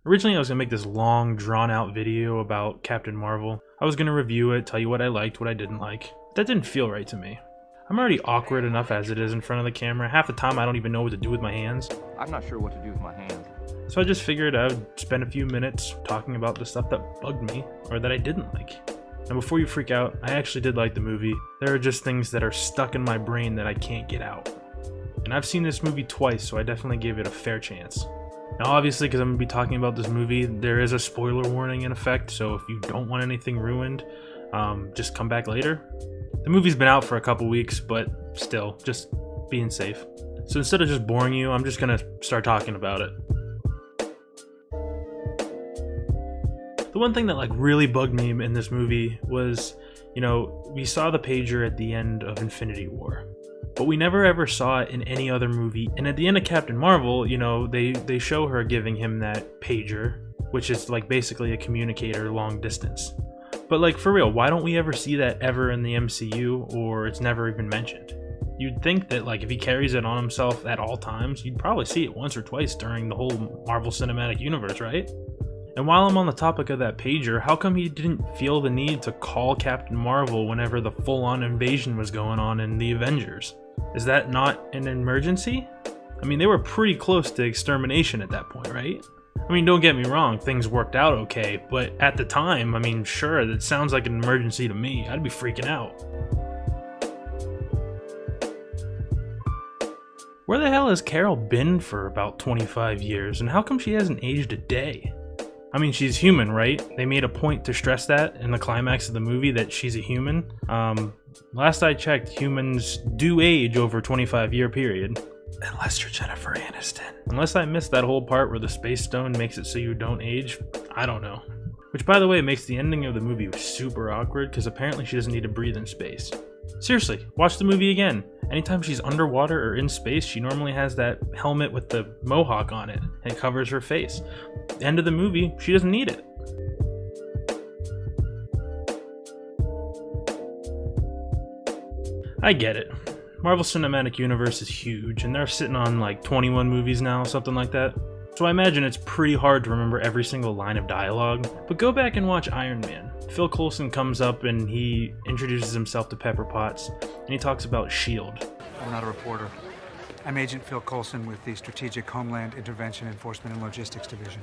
Originally, I was going to make this long, drawn-out video about Captain Marvel. I was going to review it, tell you what I liked, what I didn't like. That didn't feel right to me. I'm already awkward enough as it is in front of the camera. Half the time, I don't even know what to do with my hands. I'm not sure what to do with my hands. So I just figured I would spend a few minutes talking about the stuff that bugged me, or that I didn't like. And before you freak out, I actually did like the movie. There are just things that are stuck in my brain that I can't get out. And I've seen this movie twice, so I definitely gave it a fair chance. Now obviously, because I'm going to be talking about this movie, there is a spoiler warning in effect, so if you don't want anything ruined, just come back later. The movie's been out for a couple weeks, but still, just being safe. So instead of just boring you, I'm just going to start talking about it. The one thing that really bugged me in this movie was, we saw the pager at the end of Infinity War. But we never ever saw it in any other movie. And at the end of Captain Marvel, they show her giving him that pager, which is basically a communicator long distance. But for real, why don't we ever see that ever in the MCU, or it's never even mentioned? You'd think that if he carries it on himself at all times, you'd probably see it once or twice during the whole Marvel Cinematic Universe, right? And while I'm on the topic of that pager, how come he didn't feel the need to call Captain Marvel whenever the full-on invasion was going on in the Avengers? Is that not an emergency? I mean, they were pretty close to extermination at that point, right? I mean, don't get me wrong, things worked out okay, but at the time, sure, that sounds like an emergency to me. I'd be freaking out. Where the hell has Carol been for about 25 years, and how come she hasn't aged a day? She's human, right? They made a point to stress that in the climax of the movie, that she's a human. Last I checked, humans do age over a 25-year period. Unless you're Jennifer Aniston. Unless I missed that whole part where the Space Stone makes it so you don't age, I don't know. Which, by the way, makes the ending of the movie super awkward, because apparently she doesn't need to breathe in space. Seriously, watch the movie again. Anytime she's underwater or in space, she normally has that helmet with the mohawk on it, and it covers her face. End of the movie, she doesn't need it. I get it. Marvel Cinematic Universe is huge, and they're sitting on 21 movies now, something like that. So I imagine it's pretty hard to remember every single line of dialogue. But go back and watch Iron Man. Phil Coulson comes up and he introduces himself to Pepper Potts, and he talks about S.H.I.E.L.D. I'm not a reporter. I'm Agent Phil Coulson with the Strategic Homeland Intervention Enforcement and Logistics Division.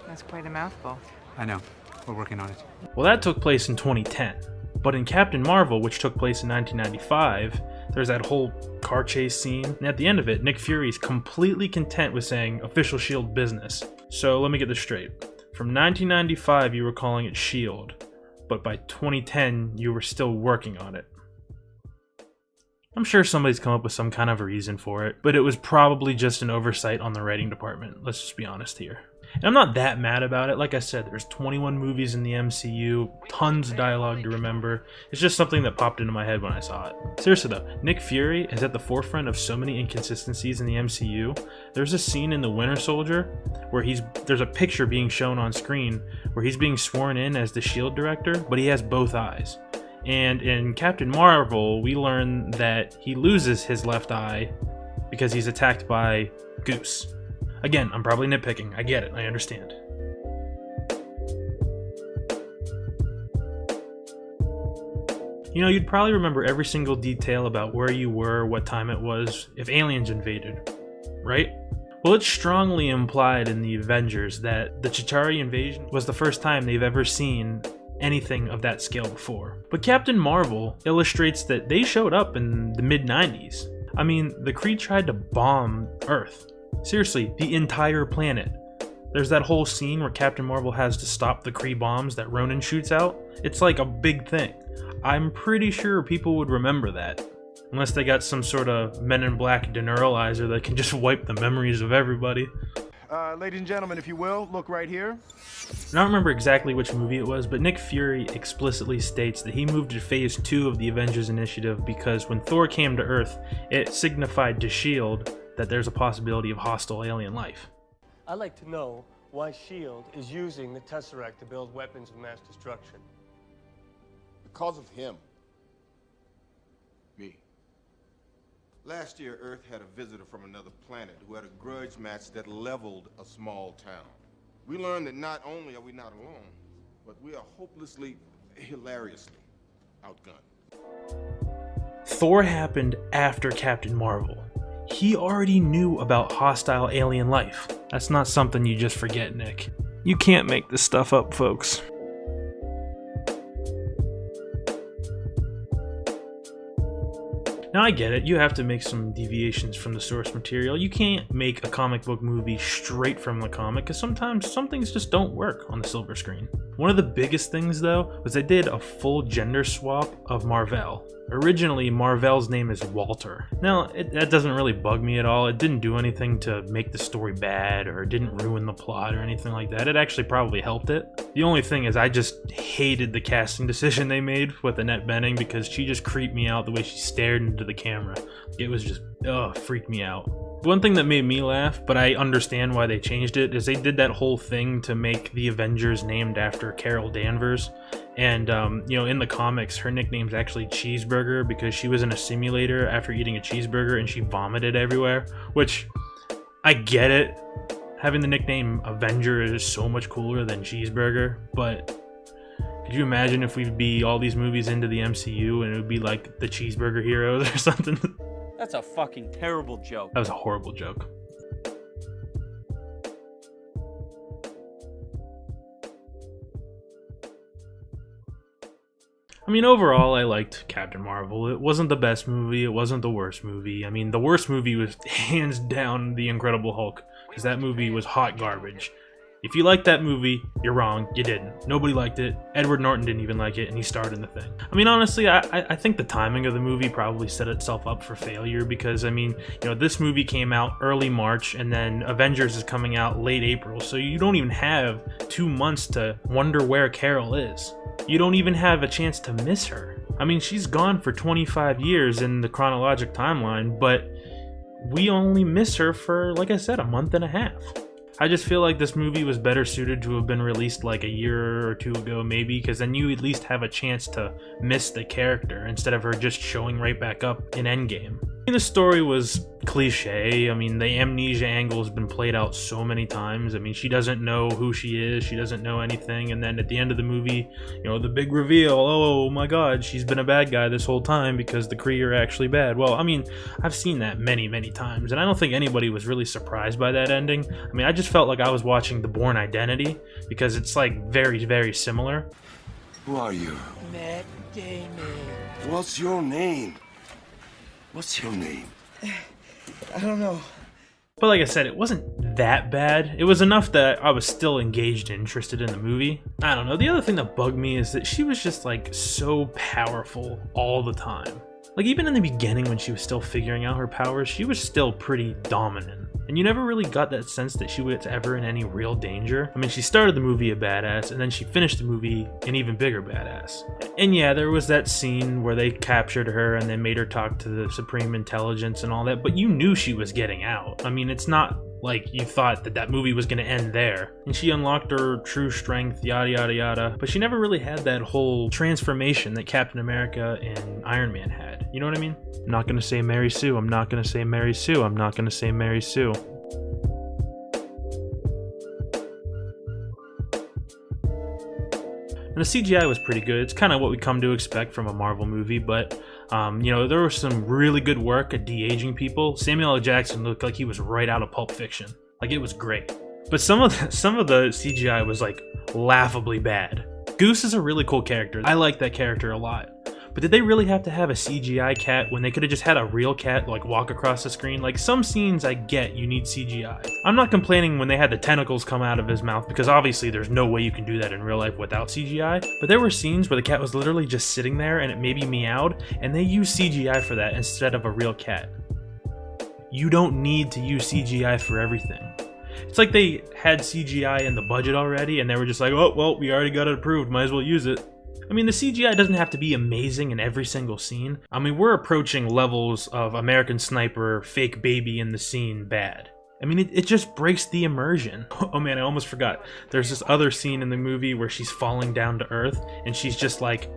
That's quite a mouthful. I know. We're working on it. Well, that took place in 2010. But in Captain Marvel, which took place in 1995, there's that whole car chase scene. And at the end of it, Nick Fury's completely content with saying official S.H.I.E.L.D. business. So let me get this straight. From 1995, you were calling it S.H.I.E.L.D. But by 2010, you were still working on it. I'm sure somebody's come up with some kind of a reason for it, but it was probably just an oversight on the writing department. Let's just be honest here. And I'm not that mad about it. Like I said, there's 21 movies in the MCU, tons of dialogue to remember. It's just something that popped into my head when I saw it. Seriously though, Nick Fury is at the forefront of so many inconsistencies in the MCU. There's a scene in The Winter Soldier where there's a picture being shown on screen where he's being sworn in as the S.H.I.E.L.D. director, but he has both eyes. And in Captain Marvel, we learn that he loses his left eye because he's attacked by Goose. Again, I'm probably nitpicking. I get it. I understand. You'd probably remember every single detail about where you were, what time it was, if aliens invaded, right? Well, it's strongly implied in the Avengers that the Chitauri invasion was the first time they've ever seen anything of that scale before. But Captain Marvel illustrates that they showed up in the mid-90s. The Kree tried to bomb Earth. Seriously, the entire planet. There's that whole scene where Captain Marvel has to stop the Kree bombs that Ronan shoots out. It's like a big thing. I'm pretty sure people would remember that. Unless they got some sort of Men in Black deneuralizer that can just wipe the memories of everybody. Ladies and gentlemen, if you will, look right here. I don't remember exactly which movie it was, but Nick Fury explicitly states that he moved to Phase 2 of the Avengers Initiative because when Thor came to Earth, it signified to S.H.I.E.L.D. that there's a possibility of hostile alien life. I'd like to know why S.H.I.E.L.D. is using the Tesseract to build weapons of mass destruction. Because of him. Me. Last year, Earth had a visitor from another planet who had a grudge match that leveled a small town. we learn that not only are we not alone, but we are hopelessly, hilariously outgunned. Thor happened after Captain Marvel. He already knew about hostile alien life. That's not something you just forget, Nick. You can't make this stuff up, folks. Now I get it, you have to make some deviations from the source material. You can't make a comic book movie straight from the comic, because sometimes some things just don't work on the silver screen. One of the biggest things though, was they did a full gender swap of Mar-Vell. Originally, Mar-Vell's name is Walter. Now, that doesn't really bug me at all. It didn't do anything to make the story bad, or it didn't ruin the plot or anything like that. It actually probably helped it. The only thing is I just hated the casting decision they made with Annette Bening, because she just creeped me out the way she stared into the camera. It was just, freaked me out. One thing that made me laugh, but I understand why they changed it, is they did that whole thing to make the Avengers named after Carol Danvers. And, you know, in the comics, her nickname's actually Cheeseburger, because she was in a simulator after eating a cheeseburger and she vomited everywhere, which, I get it. Having the nickname Avenger is so much cooler than Cheeseburger, but could you imagine if we'd be all these movies into the MCU and it would be like the Cheeseburger Heroes or something? That's a fucking terrible joke. That was a horrible joke. I mean, overall, I liked Captain Marvel. It wasn't the best movie, it wasn't the worst movie. I mean, the worst movie was hands down The Incredible Hulk, because that movie was hot garbage. If you liked that movie, you're wrong, you didn't. Nobody liked it. Edward Norton didn't even like it, and he starred in the thing. I mean, honestly, I think the timing of the movie probably set itself up for failure, because, I mean, you know, this movie came out early March, and then Avengers is coming out late April, so you don't even have 2 months to wonder where Carol is. You don't even have a chance to miss her. I mean, she's gone for 25 years in the chronologic timeline, but we only miss her for, like I said, a month and a half. I just feel like this movie was better suited to have been released like a year or two ago, maybe, because then you at least have a chance to miss the character instead of her just showing right back up in Endgame. I mean, the story was cliche. I mean, the amnesia angle has been played out so many times. I mean, she doesn't know who she is, she doesn't know anything, and then at the end of the movie, you know, the big reveal, oh my god, she's been a bad guy this whole time because the Kree are actually bad. Well, I mean, I've seen that many times, and I don't think anybody was really surprised by that ending. I mean, I just felt like I was watching The Bourne Identity, because it's like very similar. Who are you? Matt Damon. What's your name? What's your name? I don't know. But like I said, it wasn't that bad. It was enough that I was still engaged and interested in the movie. I don't know, the other thing that bugged me is that she was just like so powerful all the time. Like, even in the beginning when she was still figuring out her powers, she was still pretty dominant. And you never really got that sense that she was ever in any real danger. I mean, she started the movie a badass, and then she finished the movie an even bigger badass. And yeah, there was that scene where they captured her and they made her talk to the Supreme Intelligence and all that, but you knew she was getting out. I mean, it's not like you thought that that movie was going to end there. And she unlocked her true strength, yada, but she never really had that whole transformation that Captain America and Iron Man had. You know what I mean? I'm not going to say Mary Sue, I'm not going to say Mary Sue, I'm not going to say Mary Sue. And the CGI was pretty good. It's kind of what we come to expect from a Marvel movie, but you know, there was some really good work at de-aging people. Samuel L. Jackson looked like he was right out of Pulp Fiction. Like, it was great. But some of the CGI was like laughably bad. Goose is a really cool character. I like that character a lot. But did they really have to have a CGI cat when they could have just had a real cat like walk across the screen? Like, some scenes I get you need CGI. I'm not complaining when they had the tentacles come out of his mouth, because obviously there's no way you can do that in real life without CGI. But there were scenes where the cat was literally just sitting there and it maybe meowed, and they used CGI for that instead of a real cat. You don't need to use CGI for everything. It's like they had CGI in the budget already and they were just like, oh, well, we already got it approved, might as well use it. I mean, the CGI doesn't have to be amazing in every single scene. I mean, we're approaching levels of American Sniper, fake baby in the scene bad. I mean, it just breaks the immersion. Oh man, I almost forgot. There's this other scene in the movie where she's falling down to earth and she's just like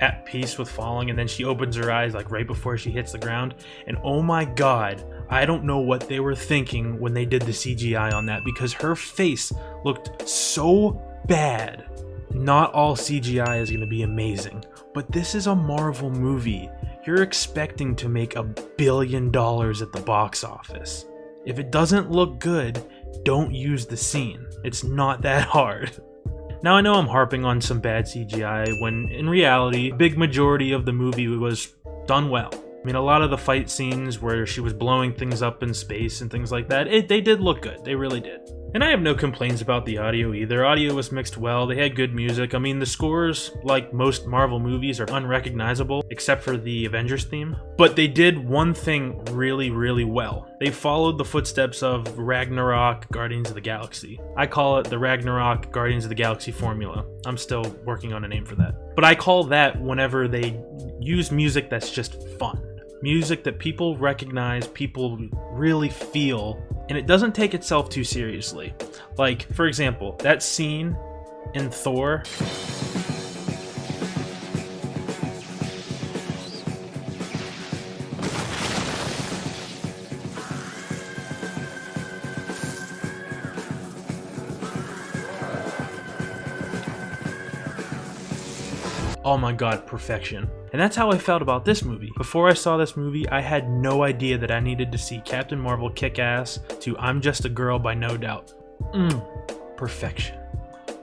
at peace with falling, and then she opens her eyes like right before she hits the ground. And oh my god, I don't know what they were thinking when they did the CGI on that, because her face looked so bad. Not all CGI is going to be amazing, but this is a Marvel movie. You're expecting to make $1 billion at the box office. If it doesn't look good, don't use the scene. It's not that hard. Now I know I'm harping on some bad CGI when in reality, a big majority of the movie was done well. I mean, a lot of the fight scenes where she was blowing things up in space and things like that, they did look good. They really did. And I have no complaints about the audio either. Audio was mixed well, they had good music. I mean, the scores, like most Marvel movies, are unrecognizable, except for the Avengers theme. But they did one thing really, really well. They followed the footsteps of Ragnarok Guardians of the Galaxy. I call it the Ragnarok Guardians of the Galaxy formula. I'm still working on a name for that. But I call that whenever they use music that's just fun. Music that people recognize, people really feel, and it doesn't take itself too seriously. Like, for example, that scene in Thor. Oh my god, perfection. And that's how I felt about this movie. Before I saw this movie, I had no idea that I needed to see Captain Marvel kick ass to I'm Just a Girl by No Doubt. Perfection.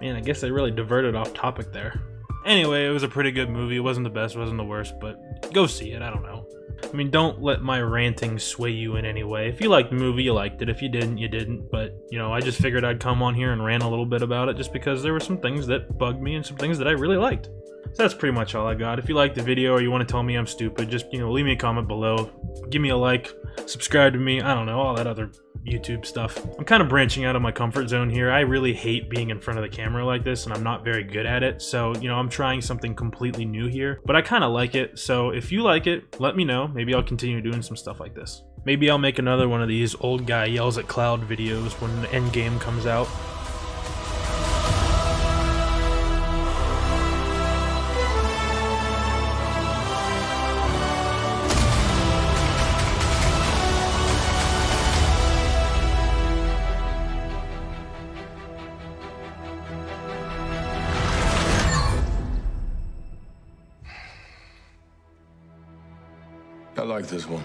Man, I guess I really diverted off topic there. Anyway, it was a pretty good movie. It wasn't the best, wasn't the worst, but go see it, I don't know. I mean, don't let my ranting sway you in any way. If you liked the movie, you liked it. If you didn't, you didn't. But, you know, I just figured I'd come on here and rant a little bit about it just because there were some things that bugged me and some things that I really liked. So that's pretty much all I got. If you liked the video or you want to tell me I'm stupid, just, you know, leave me a comment below. Give me a like, subscribe to me, I don't know, all that other YouTube stuff. I'm kind of branching out of my comfort zone here. I really hate being in front of the camera like this, and I'm not very good at it. So, you know, I'm trying something completely new here, but I kind of like it. So if you like it, let me know. Maybe I'll continue doing some stuff like this. Maybe I'll make another one of these old guy yells at cloud videos when the Endgame comes out. I like this one.